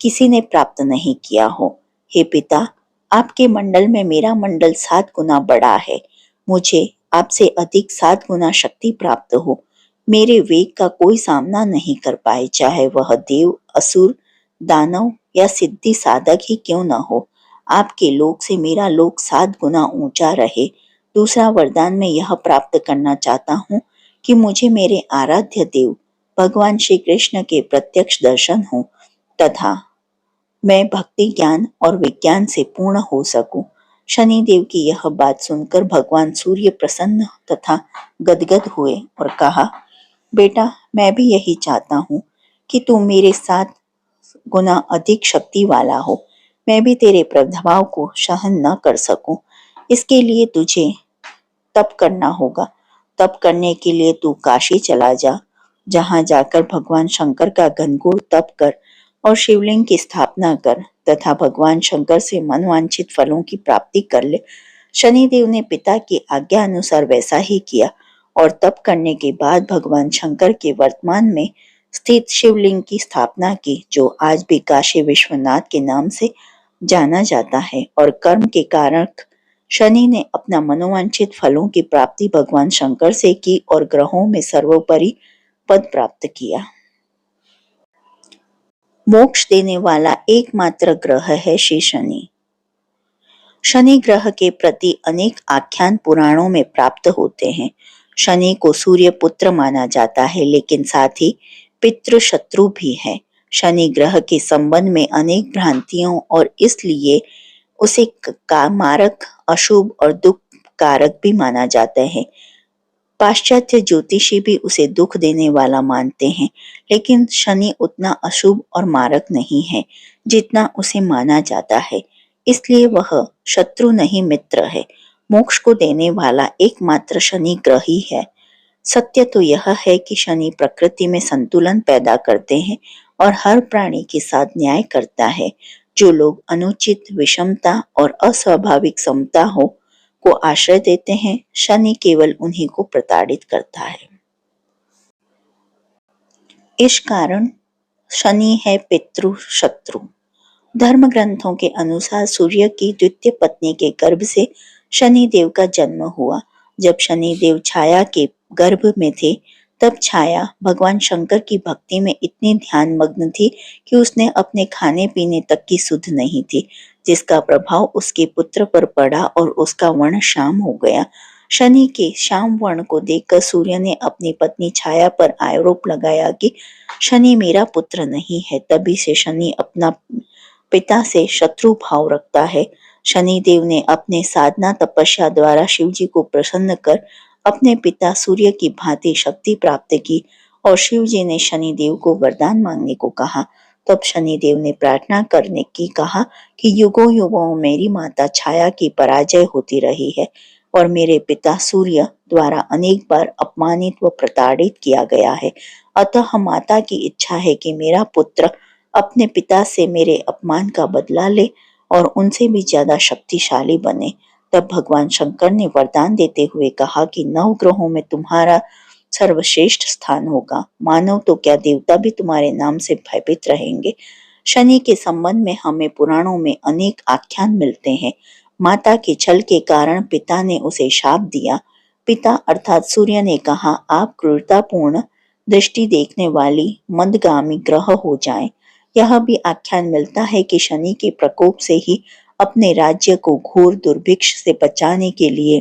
किसी ने प्राप्त नहीं किया हो। हे पिता, आपके मंडल में मेरा मंडल 7 गुना बड़ा है। मुझे आपसे अधिक 7 गुना शक्ति प्राप्त हो। मेरे वेग का कोई सामना नहीं कर पाए, चाहे वह देव, असुर, दानव या सिद्धि साधक ही क्यों न हो। आपके लोक से मेरा लोक 7 गुना ऊंचा रहे। दूसरा वरदान मैं यह प्राप्त करना चाहता हूँ कि मुझे मेरे आराध्य देव भगवान श्री कृष्ण के प्रत्यक्ष दर्शन हो तथा मैं भक्ति, ज्ञान और विज्ञान से पूर्ण हो सकूं। शनिदेव की यह बात सुनकर भगवान सूर्य प्रसन्न तथा गदगद हुए और कहा, बेटा, मैं भी यही चाहता हूँ कि तू मेरे 7 गुना अधिक शक्ति वाला हो। मैं भी तेरे प्रभाव को सहन न कर सकूं। इसके लिए तुझे तप करना होगा। तप करने के लिए तू काशी चला जा। जहाँ जाकर भगवान शंकर का घनघोर तप कर और शिवलिंग की स्थापना कर तथा भगवान शंकर से मनवांछित फलों की प्राप्ति कर ले। शनिदेव ने पिता की आज्ञा अनुसार वैसा ही किया और तप करने के बाद भगवान शंकर के वर्तमान में स्थित शिवलिंग की स्थापना की, जो आज भी काशी विश्वनाथ के नाम से जाना जाता है। और कर्म के कारण शनि ने अपना मनोवांछित फलों की प्राप्ति भगवान शंकर से की और ग्रहों में सर्वोपरि पद प्राप्त किया। मोक्ष देने वाला एकमात्र ग्रह है श्री शनि। शनि ग्रह के प्रति अनेक आख्यान पुराणों में प्राप्त होते हैं। शनि को सूर्य पुत्र माना जाता है, लेकिन साथ ही पितृ शत्रु भी है। शनि ग्रह के संबंध में अनेक भ्रांतियों और इसलिए उसे का मारक, अशुभ और दुख कारक भी माना जाता है। पाश्चात्य ज्योतिषी भी उसे दुख देने वाला मानते हैं, लेकिन शनि उतना अशुभ और मारक नहीं है जितना उसे माना जाता है। इसलिए वह शत्रु नहीं, मित्र है। मोक्ष को देने वाला एकमात्र शनि ग्रह ही है। सत्य तो यह है कि शनि प्रकृति में संतुलन पैदा करते हैं और हर प्राणी के साथ न्याय करता है। जो लोग अनुचित, विषमता और अस्वाभाविक समता को आश्रय देते हैं, शनि केवल उन्हीं को प्रताड़ित करता है। इस कारण शनि है पितृ शत्रु। धर्म ग्रंथों के अनुसार सूर्य की द्वितीय पत्नी के गर्भ से शनि देव का जन्म हुआ। जब शनि देव छाया के गर्भ में थे, तब छाया भगवान शंकर की भक्ति में इतनी ध्यान मग्न थी कि उसने अपने खाने पीने तक की सुध नहीं थी, जिसका प्रभाव उसके पुत्र पर पड़ा और उसका वर्ण श्याम हो गया। शनि के श्याम वर्ण को देखकर सूर्य ने अपनी पत्नी छाया पर आरोप लगाया कि शनि मेरा पुत्र नहीं है। तभी से शनि अपना पिता से शत्रु भाव रखता है। शनि देव ने अपने साधना तपस्या द्वारा शिव जी को प्रसन्न कर अपने पिता सूर्य की भांति शक्ति प्राप्त की और शिव जी ने शनि देव को वरदान मांगने को कहा। तब शनि देव ने प्रार्थना करने की कहा कि युगों युगों मेरी माता छाया की पराजय होती रही है और मेरे पिता सूर्य द्वारा अनेक बार अपमानित व प्रताड़ित किया गया है। अतः माता की इच्छा है कि मेरा पुत्र अपने पिता से मेरे अपमान का बदला ले और उनसे भी ज्यादा शक्तिशाली बने। तब भगवान शंकर ने वरदान देते हुए कहा कि 9 ग्रहों में तुम्हारा सर्वश्रेष्ठ स्थान होगा। मानव तो क्या, देवता भी तुम्हारे नाम से भयभीत रहेंगे। शनि के संबंध में हमें पुराणों में अनेक आख्यान मिलते हैं। माता के छल के कारण पिता ने उसे शाप दिया। पिता अर्थात सूर्य ने कहा, आप क्रूरतापूर्ण दृष्टि देखने वाली मंदगामी ग्रह हो जाएं। यह भी आख्यान मिलता है कि शनि के प्रकोप से ही अपने राज्य को घोर दुर्भिक्ष से बचाने के लिए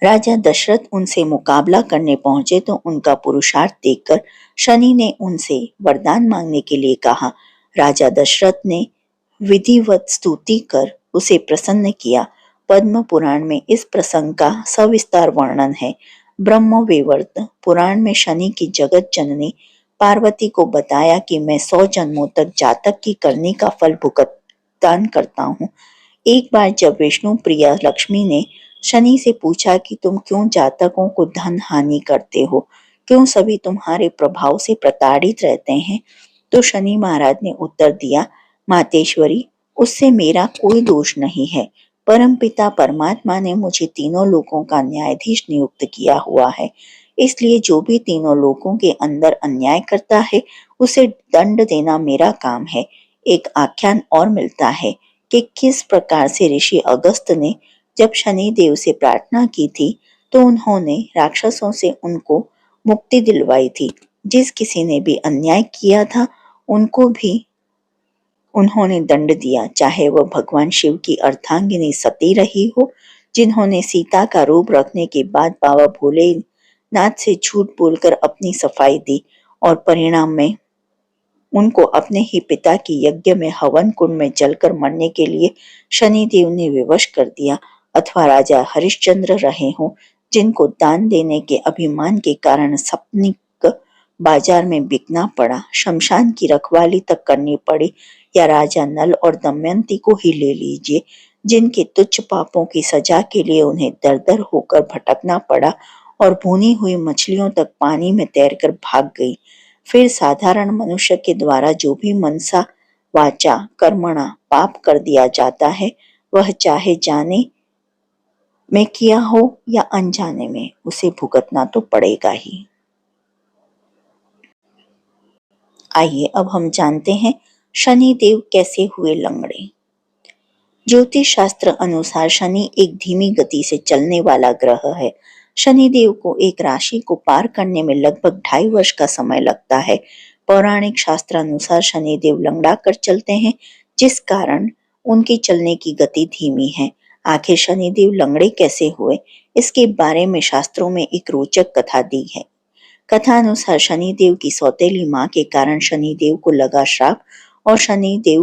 राजा दशरथ उनसे मुकाबला करने पहुंचे, तो उनका पुरुषार्थ देखकर शनि ने उनसे वरदान मांगने के लिए कहा। राजा दशरथ ने विधिवत स्तुति कर उसे प्रसन्न किया। पद्म पुराण में इस प्रसंग का सविस्तार वर्णन है। ब्रह्म वैवर्त पुराण में शनि की जगत जननी पार्वती को बताया कि मैं 100 जन्मों तक जातक की करनी का फल भुगतान करता हूँ। एक बार जब विष्णु प्रिया लक्ष्मी ने शनि से पूछा कि तुम क्यों जातकों को धन हानि करते हो, क्यों सभी तुम्हारे प्रभाव से प्रताड़ित रहते हैं, तो शनि महाराज ने उत्तर दिया, मातेश्वरी, उससे मेरा कोई दोष नहीं है। परमपिता परमात्मा ने मुझे तीनों लोकों का न्यायाधीश नियुक्त किया हुआ है, इसलिए जो भी तीनों लोकों के अंदर अन्याय करता है उसे दंड देना मेरा काम है। एक आख्यान और मिलता है कि किस प्रकार से ऋषि अगस्त ने जब शनि देव से प्रार्थना की थी तो उन्होंने राक्षसों से उनको मुक्ति दिलवाई थी। जिस किसी ने भी अन्याय किया था उनको भी उन्होंने दंड दिया, चाहे वह भगवान शिव की अर्धांगिनी सती रही हो, जिन्होंने सीता का रूप रखने के बाद बाबा भोलेनाथ से झूठ बोलकर अपनी सफाई दी और परिणाम में उनको अपने ही पिता की यज्ञ में हवन कुंड में जलकर मरने के लिए शनि देव ने विवश कर दिया, अथवा राजा हरिश्चंद्र रहे हों, जिनको दान देने के अभिमान के कारण सपनिक बाजार में बिकना पड़ा, शमशान की रखवाली तक करनी पड़ी, या राजा नल और दमयंती को ही ले लीजिए, जिनके तुच्छ पापों की सजा के लिए उन्हें दर दर होकर भटकना पड़ा और भुनी हुई मछलियों तक पानी में तैरकर भाग गई। फिर साधारण मनुष्य के द्वारा जो भी मनसा वाचा कर्मणा पाप कर दिया जाता है, वह चाहे जाने में किया हो या अनजाने में, उसे भुगतना तो पड़ेगा ही। आइए अब हम जानते हैं शनि देव कैसे हुए लंगड़े। ज्योतिष शास्त्र अनुसार शनि एक धीमी गति से चलने वाला ग्रह है। शनि देव को एक राशि को पार करने में लगभग 2.5 वर्ष का समय लगता है। पौराणिक शास्त्र अनुसार शनि देव लंगड़ा कर चलते हैं, जिस कारण उनकी चलने की गति धीमी है। आखिर शनि देव लंगड़े कैसे हुए, इसके बारे में शास्त्रों में एक रोचक कथा दी है। कथा अनुसार शनिदेव की सौतेली मां के कारण शनिदेव को लगा श्राप और शनिदेव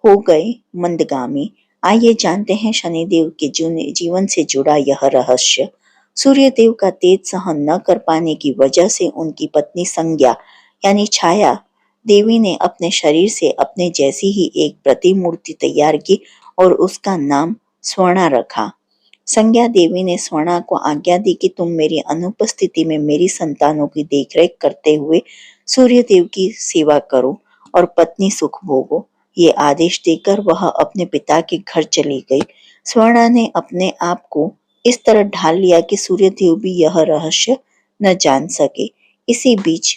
हो गए मंदगामी। आइए जानते हैं शनिदेव के जीवन से जुड़ा यह रहस्य। सूर्यदेव का तेज सहन न कर पाने की वजह से उनकी पत्नी संज्ञा यानी छाया देवी ने अपने शरीर से अपने जैसी ही एक प्रतिमूर्ति तैयार की और उसका नाम स्वर्णा रखा। संज्ञा देवी ने स्वर्णा को आज्ञा दी कि तुम मेरी अनुपस्थिति में मेरी संतानों की देखरेख करते हुए सूर्य देव की सेवा करो और पत्नी सुख भोगो। ये आदेश देकर वह अपने पिता के घर चली गई। स्वर्णा ने अपने आप को इस तरह ढाल लिया कि सूर्य देव भी यह रहस्य न जान सके। इसी बीच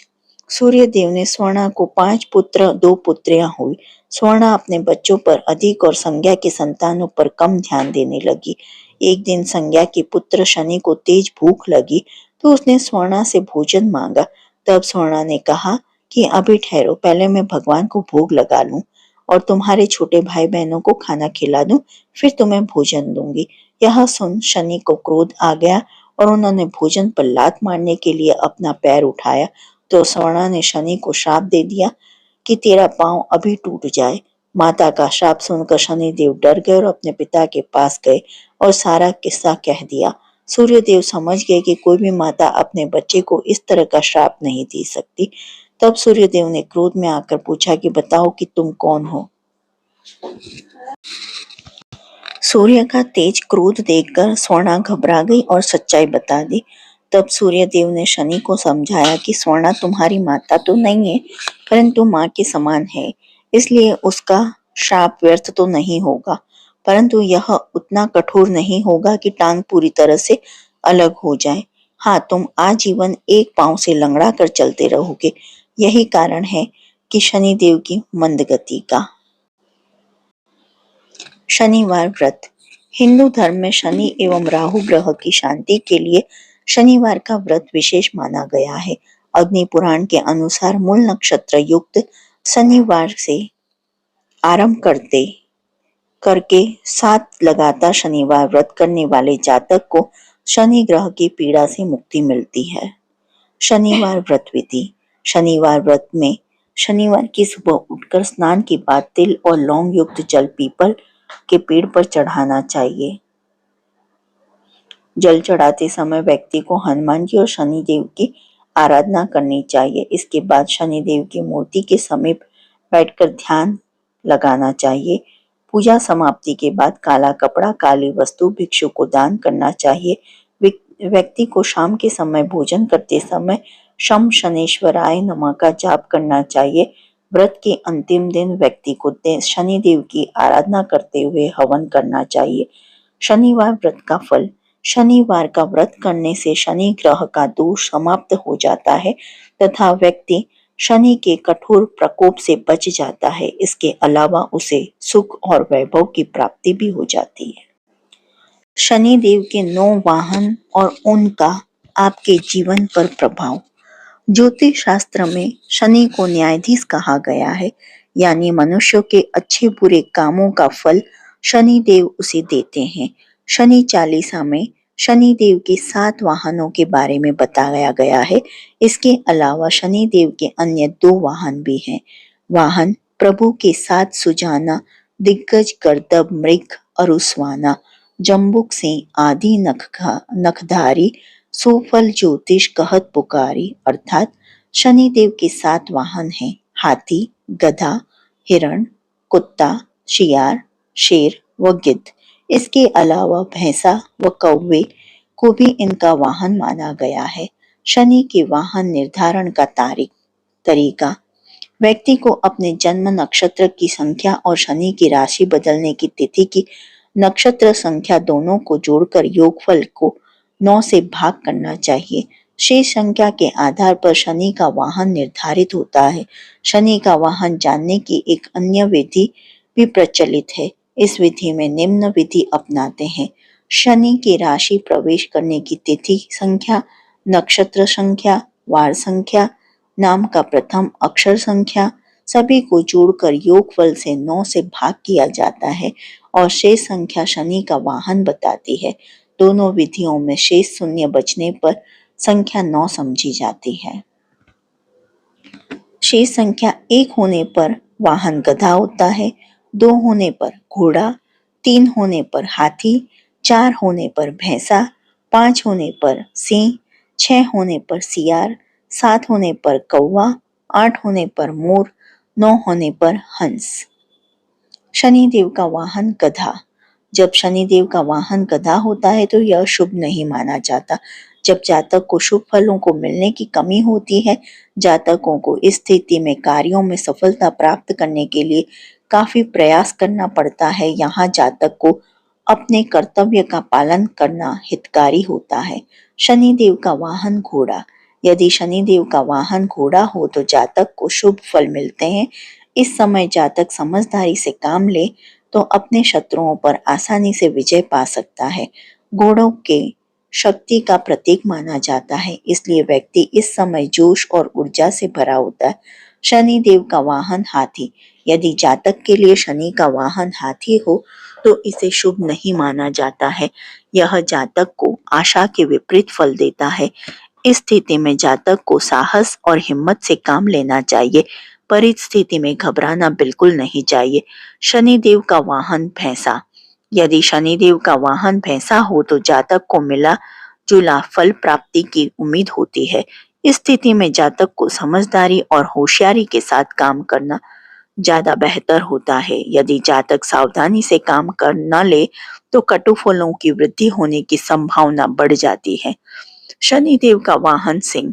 सूर्य देव ने स्वर्णा को 5 पुत्र 2 पुत्रियां हुई। स्वर्णा अपने बच्चों पर अधिक और संज्ञा के संतानों पर कम ध्यान देने लगी। एक दिन संज्ञा के पुत्र शनि को तेज भूख लगी तो उसने स्वर्णा से भोजन मांगा। तब स्वर्णा ने कहा कि अभी ठहरो, पहले मैं भगवान को भोग लगा लूं और तुम्हारे छोटे भाई बहनों को खाना खिला दूं, फिर तुम्हें भोजन दूंगी। यह सुन शनि को क्रोध आ गया और उन्होंने भोजन पर लात मारने के लिए अपना पैर उठाया तो स्वर्णा ने शनि को श्राप दे दिया कि तेरा पांव अभी टूट जाए। माता का श्राप सुनकर शनिदेव डर गए और अपने पिता के पास गए और सारा किस्सा कह दिया। सूर्यदेव समझ गए कि कोई भी माता अपने बच्चे को इस तरह का श्राप नहीं दे सकती। तब सूर्यदेव ने क्रोध में आकर पूछा कि बताओ कि तुम कौन हो। सूर्य का तेज क्रोध देखकर स्वर्णा घबरा गई और सच्चाई बता दी। तब सूर्यदेव ने शनि को समझाया कि स्वर्णा तुम्हारी माता तो नहीं है, परंतु माँ के समान है, इसलिए उसका श्राप व्यर्थ तो नहीं होगा, परंतु यह उतना कठोर नहीं होगा कि टांग पूरी तरह से अलग हो जाए। हाँ, तुम आजीवन एक पांव से लंगड़ा कर चलते रहोगे। यही कारण है कि शनिदेव की मंदगति का। शनिवार व्रत। हिंदू धर्म में शनि एवं राहु ग्रह की शांति के लिए शनिवार का व्रत विशेष माना गया है। अग्नि पुराण के अनुसार मूल नक्षत्र युक्त शनिवार से आरंभ करके 7 लगातार शनिवार व्रत करने वाले जातक को शनि ग्रह की पीड़ा से मुक्ति मिलती है। शनिवार व्रत विधि। शनिवार व्रत में शनिवार की सुबह उठकर स्नान के बाद तिल और लौंग युक्त जल पीपल के पेड़ पर चढ़ाना चाहिए। जल चढ़ाते समय व्यक्ति को हनुमान जी और शनि देव की आराधना करनी चाहिए। इसके बाद शनि देव की मूर्ति के समीप बैठकर ध्यान लगाना चाहिए। पूजा समाप्ति के बाद काला कपड़ा, काली वस्तु भिक्षु को दान करना चाहिए। व्यक्ति को शाम के समय भोजन करते समय शम शनेश्वराय नमः का जाप करना चाहिए। व्रत के अंतिम दिन व्यक्ति को शनिदेव की आराधना करते हुए हवन करना चाहिए। शनिवार व्रत का फल। शनिवार का व्रत करने से शनि ग्रह का दोष समाप्त हो जाता है तथा व्यक्ति शनि के कठोर प्रकोप से बच जाता है। इसके अलावा उसे सुख और वैभव की प्राप्ति भी हो जाती है। शनिदेव के 9 वाहन और उनका आपके जीवन पर प्रभाव। ज्योतिष शास्त्र में शनि को न्यायाधीश कहा गया है, यानी मनुष्यों के अच्छे बुरे कामों का फल शनिदेव उसे देते हैं। शनि चालीसा में शनिदेव के 7 वाहनों के बारे में बताया गया है। इसके अलावा शनिदेव के अन्य 2 वाहन भी हैं। वाहन प्रभु के 7 सुजाना, दिग्गज, गर्दभ, मृग, अरुस्वाना, जम्बुक सिंह आदि नखधारी, सुफल ज्योतिष कहत पुकारी, अर्थात शनिदेव के 7 वाहन हैं। हाथी, गधा, हिरण, कुत्ता, शियार, शेर व गिद्ध। इसके अलावा भैंसा व कौवे को भी इनका वाहन माना गया है। शनि के वाहन निर्धारण का तरीका। व्यक्ति को अपने जन्म नक्षत्र की संख्या और शनि की राशि बदलने की तिथि की नक्षत्र संख्या दोनों को जोड़कर योगफल को 9 से भाग करना चाहिए। शेष संख्या के आधार पर शनि का वाहन निर्धारित होता है। शनि का वाहन जानने की एक अन्य विधि भी प्रचलित है। इस विधि में निम्न विधि अपनाते हैं। शनि की राशि प्रवेश करने की तिथि संख्या, नक्षत्र संख्या, वार संख्या, नाम का प्रथम अक्षर संख्या, सभी को जोड़कर योगफल से 9 से भाग किया जाता है और शेष संख्या शनि का वाहन बताती है। दोनों विधियों में शेष शून्य बचने पर संख्या 9 समझी जाती है। शेष संख्या 1 होने पर वाहन गधा होता है, 2 होने पर घोड़ा, 3 होने पर हाथी, 4 होने पर भैंसा, 5 होने पर सिंह, 6 होने पर सियार, 7 होने पर कौवा, 8 होने पर मोर, 9 होने पर हंस। शनिदेव का वाहन गधा। जब शनिदेव का वाहन गधा होता है तो यह शुभ नहीं माना जाता। जब जातक को शुभ फलों को मिलने की कमी होती है, जातकों को इस स्थिति में कार्यों में सफलता प्राप्त करने के लिए काफी प्रयास करना पड़ता है। यहाँ जातक को अपने कर्तव्य का पालन करना हितकारी होता है। शनिदेव का वाहन घोड़ा। यदि शनिदेव का वाहन घोड़ा हो तो जातक को शुभ फल मिलते हैं। इस समय जातक समझदारी से काम ले तो अपने शत्रुओं पर आसानी से विजय पा सकता है। घोड़ों के शक्ति का प्रतीक माना जाता है, इसलिए व्यक्ति इस समय जोश और ऊर्जा से भरा होता है। शनि देव का वाहन हाथी। यदि जातक के लिए शनि का वाहन हाथी हो तो इसे शुभ नहीं माना जाता है। यह जातक को आशा के विपरीत फल देता है। इस स्थिति में जातक को साहस और हिम्मत से काम लेना चाहिए। परिस्थिति में घबराना बिल्कुल नहीं चाहिए। शनिदेव का वाहन भैंसा। यदि शनिदेव का वाहन भैंसा हो तो जातक को मिला जुला फल प्राप्ति की उम्मीद होती है। इस स्थिति में जातक को समझदारी और होशियारी के साथ काम करना ज्यादा बेहतर होता है। यदि जातक सावधानी से काम कर न ले तो कटु फलों की वृद्धि होने की संभावना बढ़ जाती है। शनिदेव का वाहन सिंह।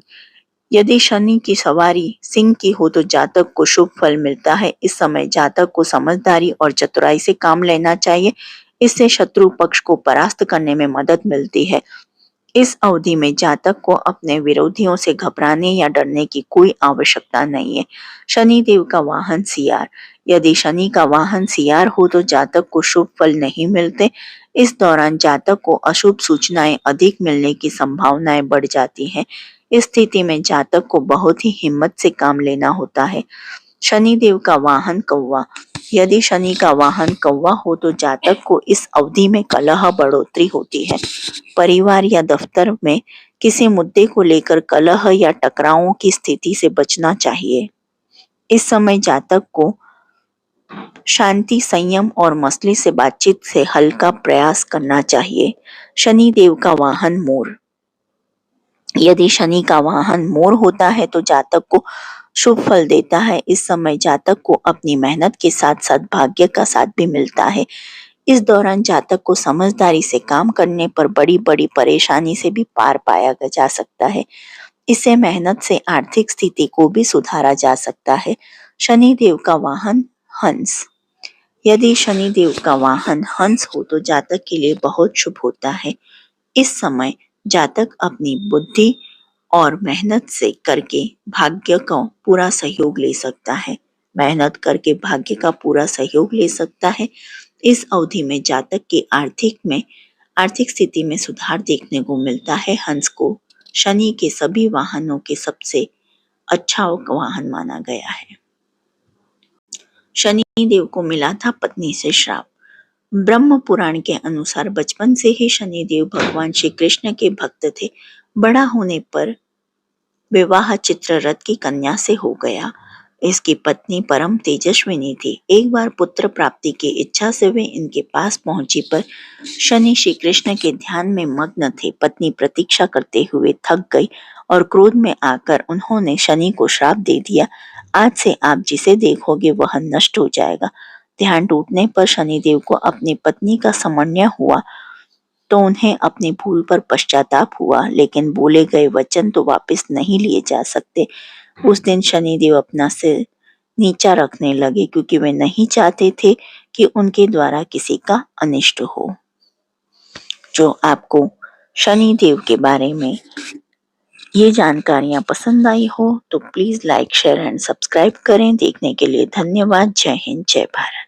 यदि शनि की सवारी सिंह की हो तो जातक को शुभ फल मिलता है। इस समय जातक को समझदारी और चतुराई से काम लेना चाहिए। इससे शत्रु पक्ष को परास्त करने में मदद मिलती है। इस अवधि में जातक को अपने विरोधियों से घबराने या डरने की कोई आवश्यकता नहीं है। शनि देव का वाहन सियार। यदि शनि का वाहन सियार हो तो जातक को शुभ फल नहीं मिलते। इस दौरान जातक को अशुभ सूचनाएं अधिक मिलने की संभावनाएं बढ़ जाती हैं। इस स्थिति में जातक को बहुत ही हिम्मत से काम लेना होता है। शनि देव का वाहन कौवा। यदि शनि का वाहन कौवा हो तो जातक को इस अवधि में कलह बढ़ोतरी होती है। परिवार या दफ्तर में किसी मुद्दे को लेकर कलह या टकरावों की स्थिति से बचना चाहिए। इस समय जातक को शांति, संयम और मसले से बातचीत से हल का प्रयास करना चाहिए। शनि देव का वाहन मोर। यदि शनि का वाहन मोर होता है तो जातक को शुभ फल देता है। इस समय जातक को अपनी मेहनत के साथ साथ भाग्य का साथ भी मिलता है। इस दौरान जातक को समझदारी से काम करने पर बड़ी बड़ी परेशानी से भी पार पाया जा सकता है। इससे मेहनत से आर्थिक स्थिति को भी सुधारा जा सकता है। शनिदेव का वाहन हंस। यदि शनिदेव का वाहन हंस हो तो जातक के लिए बहुत शुभ होता है। इस समय जातक अपनी बुद्धि और मेहनत से करके भाग्य का पूरा सहयोग ले सकता है। मेहनत करके भाग्य का पूरा सहयोग ले सकता है। इस अवधि में जातक की आर्थिक स्थिति में सुधार देखने को मिलता है। हंस को शनि के सभी वाहनों के सबसे अच्छा वाहन माना गया है। शनि देव को मिला था पत्नी से श्राप। ब्रह्म पुराण के अनुसार बचपन से ही शनि देव भगवान श्री कृष्ण के भक्त थे। बड़ा होने पर विवाह चित्ररथ की कन्या से हो गया। इसकी पत्नी परम तेजस्विनी थी। एक बार पुत्र प्राप्ति की इच्छा से वे इनके पास पहुंची पर शनि श्री कृष्ण के ध्यान में मग्न थे। पत्नी प्रतीक्षा करते हुए थक गई और क्रोध में आकर उन्होंने शनि को श्राप दे दिया, आज से आप जिसे देखोगे वह नष्ट हो जाएगा। ध्यान टूटने पर शनिदेव को अपनी पत्नी का स्मरण हुआ तो उन्हें अपनी भूल पर पश्चाताप हुआ, लेकिन बोले गए वचन तो वापस नहीं लिए जा सकते। उस दिन शनिदेव अपना सिर नीचा रखने लगे क्योंकि वे नहीं चाहते थे कि उनके द्वारा किसी का अनिष्ट हो। जो आपको शनि देव के बारे में ये जानकारियां पसंद आई हो तो please like, share and subscribe करें। देखने के लिए धन्यवाद। जय हिंद, जय भारत।